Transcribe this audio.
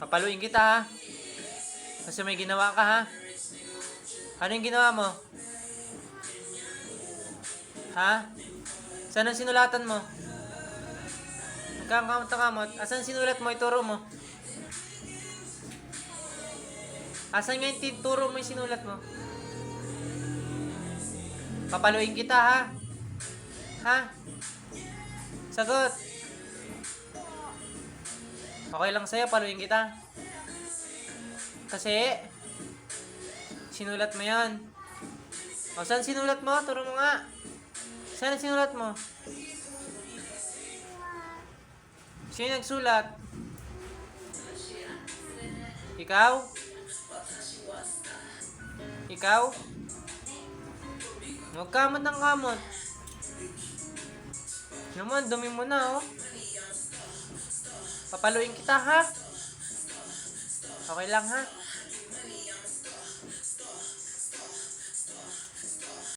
Papaluin kita ha. Kasi may ginawa ka ha. Ano yung ginawa mo? Ha? Saan ang sinulatan mo? Nagkakamot-kamot. Asan sinulat mo? Ituro mo. Asan nga yung turo mo yung sinulat mo? Papaluin kita ha. Ha? Sagot. Okay lang sa'yo, paluin kita. Kasi, sinulat mo yan. O, saan sinulat mo? Turo mo nga. Saan sinulat mo? Sino nagsulat? Ikaw? Ikaw? Huwag kamot ng kamot. Naman, dumi mo na oh. Papaluin kita ha. Okay lang ha.